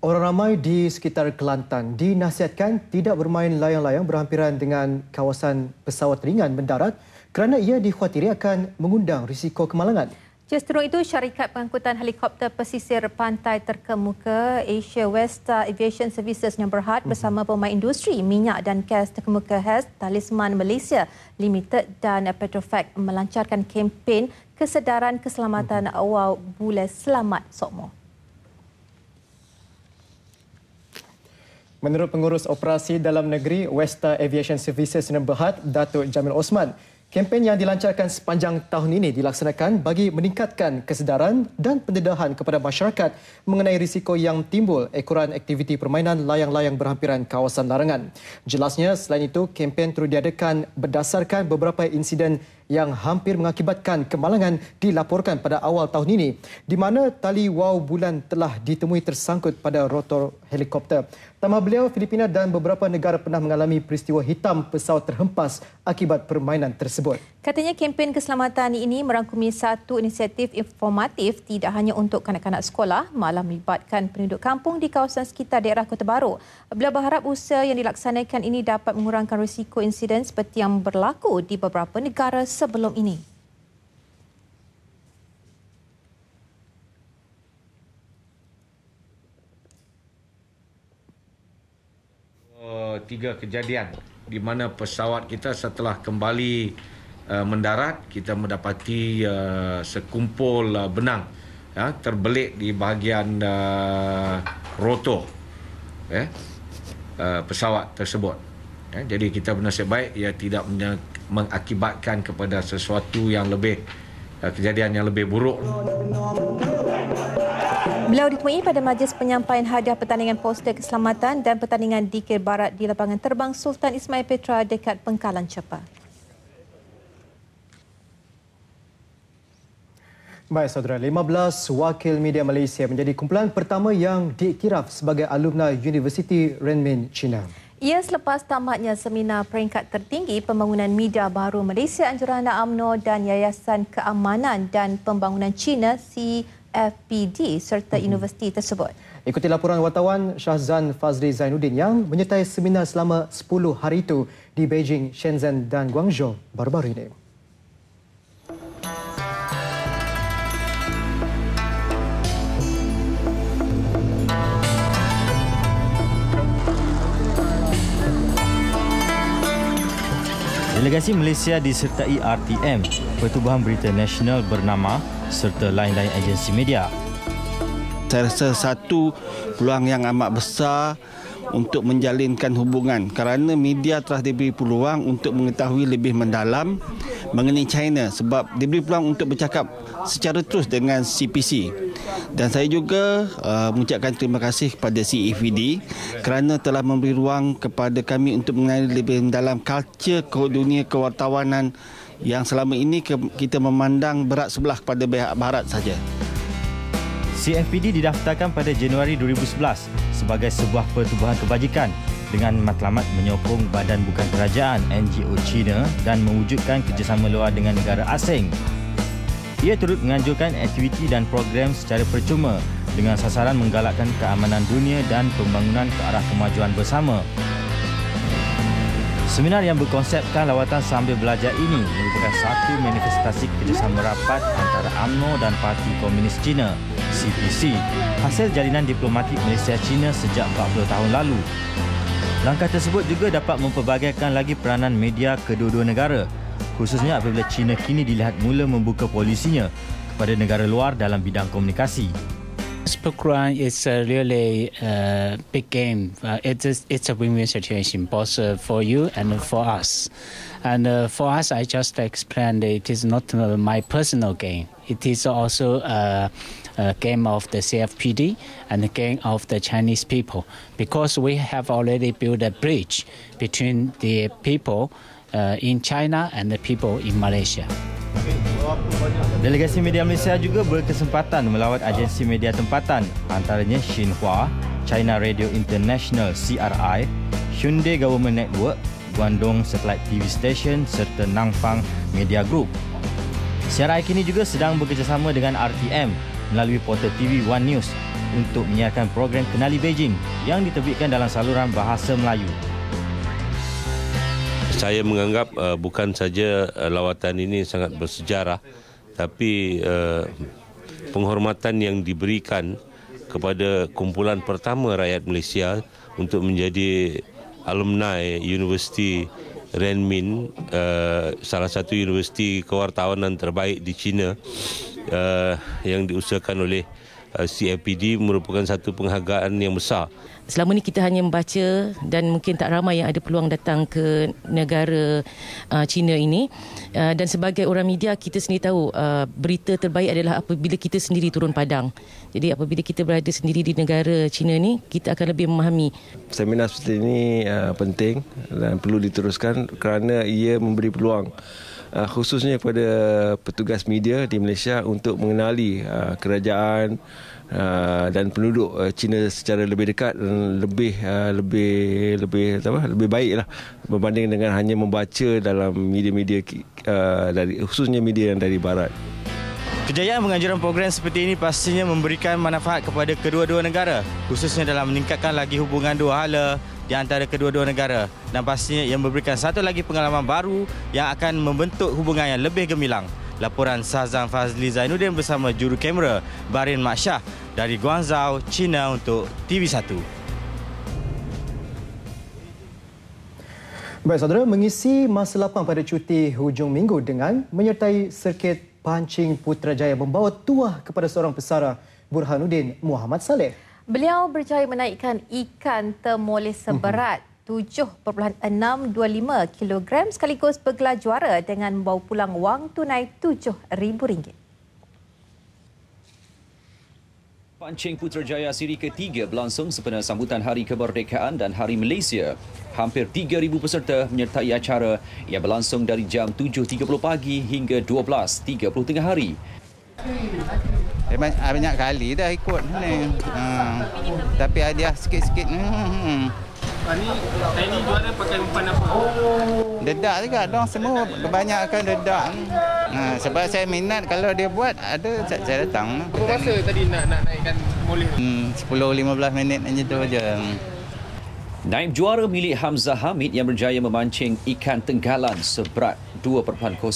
Orang ramai di sekitar Kelantan dinasihatkan tidak bermain layang-layang berhampiran dengan kawasan pesawat ringan mendarat kerana ia dikhawatiri akan mengundang risiko kemalangan. Justru itu, syarikat pengangkutan helikopter pesisir pantai terkemuka Asia Westa Aviation Services yang berhad bersama pemain industri minyak dan gas terkemuka HES, Talisman Malaysia Limited dan Petrofac melancarkan kempen kesedaran keselamatan awal bulan Selamat Sokmo. Menurut Pengurus Operasi Dalam Negeri Westa Aviation Services yang berhad, Datuk Jamil Osman, kempen yang dilancarkan sepanjang tahun ini dilaksanakan bagi meningkatkan kesedaran dan pendedahan kepada masyarakat mengenai risiko yang timbul ekoran aktiviti permainan layang-layang berhampiran kawasan larangan. Jelasnya, selain itu, kempen turut diadakan berdasarkan beberapa insiden yang hampir mengakibatkan kemalangan dilaporkan pada awal tahun ini, di mana tali waw bulan telah ditemui tersangkut pada rotor helikopter. Tambah beliau, Filipina dan beberapa negara pernah mengalami peristiwa hitam pesawat terhempas akibat permainan tersebut. Katanya kempen keselamatan ini merangkumi satu inisiatif informatif tidak hanya untuk kanak-kanak sekolah, malah melibatkan penduduk kampung di kawasan sekitar daerah Kota Baru. Beliau berharap usaha yang dilaksanakan ini dapat mengurangkan risiko insiden seperti yang berlaku di beberapa negara sebelum ini. Tiga kejadian di mana pesawat kita setelah kembali mendarat, kita mendapati sekumpul benang terbelit di bahagian rotor pesawat tersebut. Jadi kita bernasib baik ia tidak mengakibatkan kepada sesuatu yang lebih kejadian yang lebih buruk. Beliau ditemui pada majlis penyampaian hadiah pertandingan poster keselamatan dan pertandingan dikir barat di lapangan terbang Sultan Ismail Petra dekat Pengkalan Cepa. Baik saudara, 15 wakil media Malaysia menjadi kumpulan pertama yang diiktiraf sebagai alumni Universiti Renmin, China. Ia selepas tamatnya seminar peringkat tertinggi pembangunan media baru Malaysia anjuran UMNO dan Yayasan Keamanan dan Pembangunan China CFPD serta universiti tersebut. Ikuti laporan wartawan Syahzan Fazri Zainuddin yang menyertai seminar selama 10 hari itu di Beijing, Shenzhen dan Guangzhou baru-baru ini. Delegasi Malaysia disertai RTM, Pertubuhan Berita Nasional bernama serta lain-lain agensi media. Saya rasa satu peluang yang amat besar untuk menjalinkan hubungan kerana media telah diberi peluang untuk mengetahui lebih mendalam mengenai China sebab diberi peluang untuk bercakap secara terus dengan CPC. Dan saya juga mengucapkan terima kasih kepada CFPD kerana telah memberi ruang kepada kami untuk mengenali lebih mendalam kultur dunia kewartawanan yang selama ini kita memandang berat sebelah kepada pihak barat saja. CFPD didaftarkan pada Januari 2011 sebagai sebuah pertubuhan kebajikan dengan matlamat menyokong badan bukan kerajaan NGO China dan mewujudkan kerjasama luar dengan negara asing. Ia turut menganjurkan aktiviti dan program secara percuma dengan sasaran menggalakkan keamanan dunia dan pembangunan ke arah kemajuan bersama. Seminar yang berkonsepkan lawatan sambil belajar ini merupakan satu manifestasi kerjasama rapat antara UMNO dan Parti Komunis Cina, CPC, hasil jalinan diplomatik Malaysia-China sejak 40 tahun lalu. Langkah tersebut juga dapat memperbagaikan lagi peranan media kedua-dua negara, khususnya apabila China kini dilihat mula membuka polisinya kepada negara luar dalam bidang komunikasi. This program is a really big game. It's a win-win situation both for you and for us. And for us, I just explained it is not my personal game. It is also a game of the CFPD and a game of the Chinese people, because we have already built a bridge between the people in China and the people in Malaysia. Delegasi media Malaysia juga berkesempatan melawat agensi media tempatan, antaranya Xinhua, China Radio International CRI, Hyundai Government Network, Guangdong Satellite TV Station serta Nangfang Media Group. CRI kini juga sedang bekerjasama dengan RTM melalui portal TV One News untuk menyiarkan program Kenali Beijing yang diterbitkan dalam saluran bahasa Melayu. Saya menganggap bukan saja lawatan ini sangat bersejarah, tapi penghormatan yang diberikan kepada kumpulan pertama rakyat Malaysia untuk menjadi alumni Universiti Renmin, salah satu universiti kewartawanan terbaik di China yang diusahakan oleh CFPD, merupakan satu penghargaan yang besar. Selama ni kita hanya membaca dan mungkin tak ramai yang ada peluang datang ke negara China ini. Dan sebagai orang media, kita sendiri tahu berita terbaik adalah apabila kita sendiri turun padang. Jadi apabila kita berada sendiri di negara China ni, kita akan lebih memahami. Seminar seperti ini penting dan perlu diteruskan kerana ia memberi peluang khususnya kepada petugas media di Malaysia untuk mengenali kerajaan dan penduduk China secara lebih dekat dan lebih baiklah berbanding dengan hanya membaca dalam media-media dari khususnya media yang dari barat. Kejayaan penganjuran program seperti ini pastinya memberikan manfaat kepada kedua-dua negara, khususnya dalam meningkatkan lagi hubungan dua hala di antara kedua-dua negara, dan pastinya ia memberikan satu lagi pengalaman baru yang akan membentuk hubungan yang lebih gemilang. Laporan Sazan Fazli Zainuddin bersama juru kamera Barin Mak Shah dari Guangzhou, China untuk TV1. Baik saudara, mengisi masa lapang pada cuti hujung minggu dengan menyertai sirkit pancing Putrajaya membawa tuah kepada seorang pesara, Burhanuddin Muhammad Saleh. Beliau berjaya menaikkan ikan termoles seberat 7.625 kg sekaligus bergelar juara dengan membawa pulang wang tunai RM7,000. Pancing Putrajaya siri ketiga berlangsung sempena sambutan Hari Kemerdekaan dan Hari Malaysia. Hampir 3,000 peserta menyertai acara yang berlangsung dari jam 7.30 pagi hingga 12.30 tengah hari. Banyak kali dah ikut ni. Tapi hadiah sikit-sikit. Ini juara pakai umpan apa? Dedak juga dong, semua kebanyakan dedak. Sebab saya minat, kalau dia buat ada saya datang. Berapa masa tadi nak naikkan moleh? 10-15 minit macam tu aja. Naib juara milik Hamzah Hamid yang berjaya memancing ikan tenggalan seberat 2.05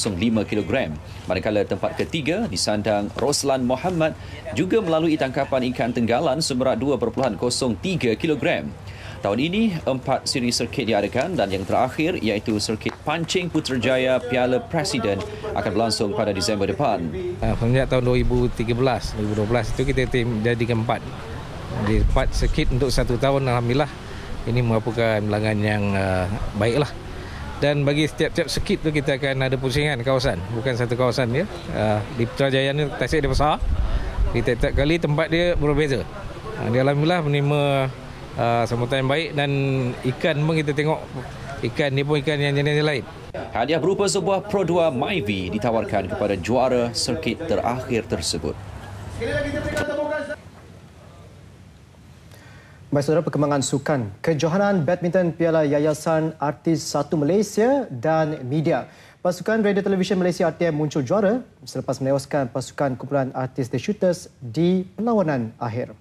kg. Manakala tempat ketiga disandang Roslan Muhammad juga melalui tangkapan ikan tenggalan seberat 2.03 kg. Tahun ini, 4 siri sirkit diadakan dan yang terakhir iaitu sirkit pancing Putrajaya Piala Presiden akan berlangsung pada Disember depan. Semenjak tahun 2013, 2012 itu kita jadikan 4. Di 4 sirkit untuk 1 tahun, Alhamdulillah. Ini merupakan bilangan yang baiklah. Dan bagi setiap-tiap sirkit tu kita akan ada pusingan kawasan. Bukan satu kawasan dia. Di Putrajaya ni tasik dia besar. Di tiap-tiap kali tempat dia berbeza. Dia Alhamdulillah menerima sambutan yang baik, dan ikan pun kita tengok ikan ni pun ikan yang jenis lain. Hadiah berupa sebuah Pro 2 Myvi ditawarkan kepada juara sirkit terakhir tersebut. Baik saudara, perkembangan sukan, kejohanan badminton Piala Yayasan Artis 1 Malaysia dan media. Pasukan Radio Televisyen Malaysia RTM muncul juara selepas menewaskan pasukan kumpulan artis The Shooters di perlawanan akhir.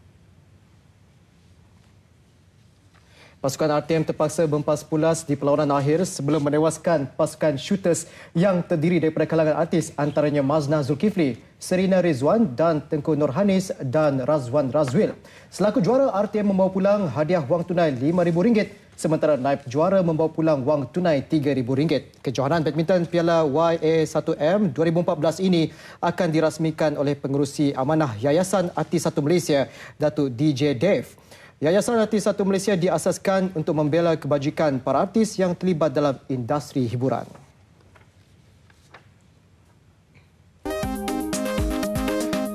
Pasukan RTM terpaksa mempas pulas di perlawanan akhir sebelum menewaskan pasukan shooters yang terdiri daripada kalangan artis antaranya Maznah Zulkifli, Serina Rizwan dan Tengku Nurhanis dan Razwan Razwil. Selaku juara, RTM membawa pulang hadiah wang tunai RM5,000 sementara naib juara membawa pulang wang tunai RM3,000. Kejohanan badminton Piala YA1M 2014 ini akan dirasmikan oleh pengerusi amanah Yayasan Artis 1 Malaysia, Datuk DJ Dave. Yayasan Artis 1 Malaysia diasaskan untuk membela kebajikan para artis yang terlibat dalam industri hiburan.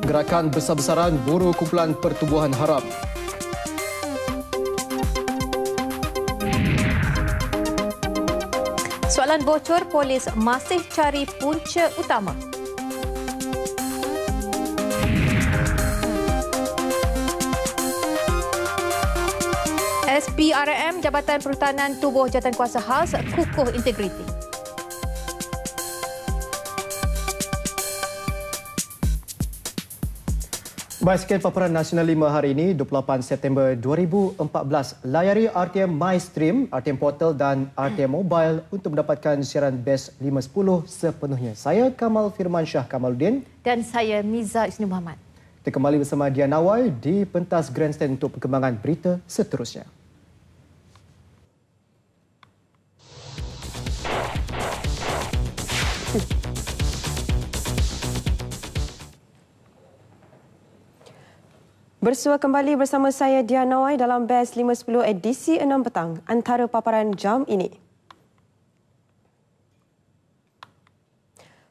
Gerakan besar-besaran buruh Kumpulan Pertubuhan Harap. Soalan bocor, polis masih cari punca utama. SPRM, Jabatan Perhutanan Tubuh Jawatankuasa khas, kukuh integriti. Baik, sekian paparan Nasional 5 hari ini, 28 September 2014. Layari RTM MyStream, RTM Portal dan RTM Mobile untuk mendapatkan siaran Best 5-10 sepenuhnya. Saya Kamal Firmansyah Kamaluddin. Dan saya Miza Isni Muhammad. Kita kembali bersama Dian Nawai di pentas Grandstand untuk perkembangan berita seterusnya. Bersua kembali bersama saya Dian Nawai dalam Best 5-10 edisi 6 petang. Antara paparan jam ini.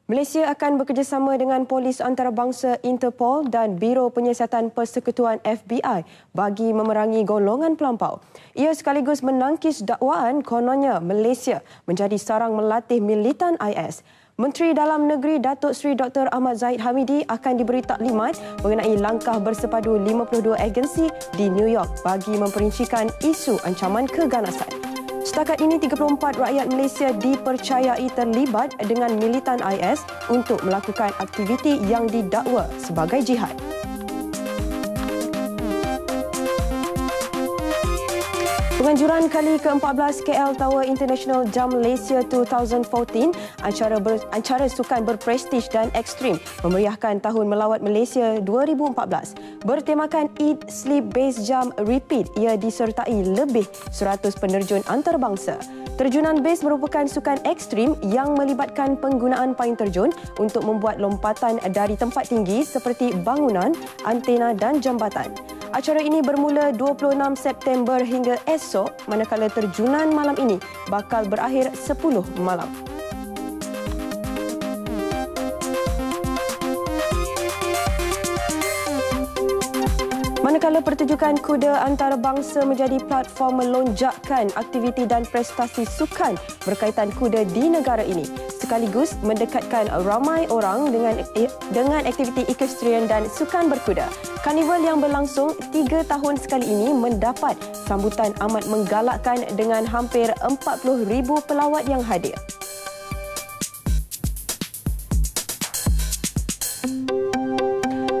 Malaysia akan bekerjasama dengan Polis Antarabangsa Interpol dan Biro Penyiasatan Persekutuan FBI bagi memerangi golongan pelampau. Ia sekaligus menangkis dakwaan kononnya Malaysia menjadi sarang melatih militan IS. Menteri Dalam Negeri Datuk Seri Dr. Ahmad Zahid Hamidi akan diberi taklimat mengenai langkah bersepadu 52 agensi di New York bagi memperincikan isu ancaman keganasan. Setakat ini 34 rakyat Malaysia dipercayai terlibat dengan militan IS untuk melakukan aktiviti yang didakwa sebagai jihad. Penganjuran kali ke-14 KL Tower International Jam Malaysia 2014, acara sukan berprestij dan ekstrim memeriahkan Tahun Melawat Malaysia 2014. Bertemakan Eat, Sleep, Base Jam Repeat, ia disertai lebih 100 penerjun antarabangsa. Terjunan base merupakan sukan ekstrim yang melibatkan penggunaan payung terjun untuk membuat lompatan dari tempat tinggi seperti bangunan, antena dan jambatan. Acara ini bermula 26 September hingga esok, manakala terjunan malam ini bakal berakhir 10 malam. Manakala pertunjukan kuda antarabangsa menjadi platform melonjakkan aktiviti dan prestasi sukan berkaitan kuda di negara ini, sekaligus mendekatkan ramai orang dengan aktiviti equestrian dan sukan berkuda. Karnival yang berlangsung 3 tahun sekali ini mendapat sambutan amat menggalakkan dengan hampir 40,000 pelawat yang hadir.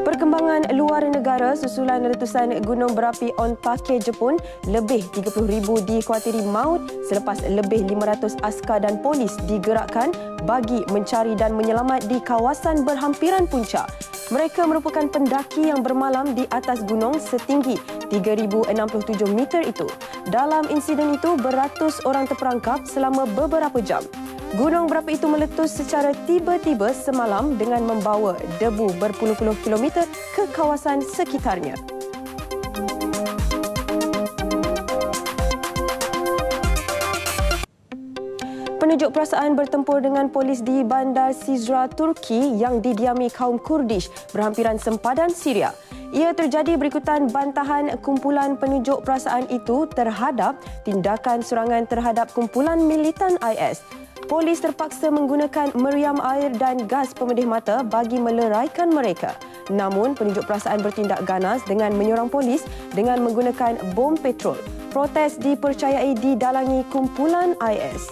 Perkembangan luar negara susulan letusan gunung berapi Ontake Jepun, lebih 30,000 dikhawatiri maut selepas lebih 500 askar dan polis digerakkan bagi mencari dan menyelamat di kawasan berhampiran puncak. Mereka merupakan pendaki yang bermalam di atas gunung setinggi 3,067 meter itu. Dalam insiden itu, beratus orang terperangkap selama beberapa jam. Gunung berapi itu meletus secara tiba-tiba semalam dengan membawa debu berpuluh-puluh kilometer ke kawasan sekitarnya. Penunjuk perasaan bertempur dengan polis di bandar Cizre, Turki yang didiami kaum Kurdish berhampiran sempadan Syria. Ia terjadi berikutan bantahan kumpulan penunjuk perasaan itu terhadap tindakan serangan terhadap kumpulan militan IS. Polis terpaksa menggunakan meriam air dan gas pemedih mata bagi meleraikan mereka. Namun, penunjuk perasaan bertindak ganas dengan menyerang polis dengan menggunakan bom petrol. Protes dipercayai didalangi kumpulan IS.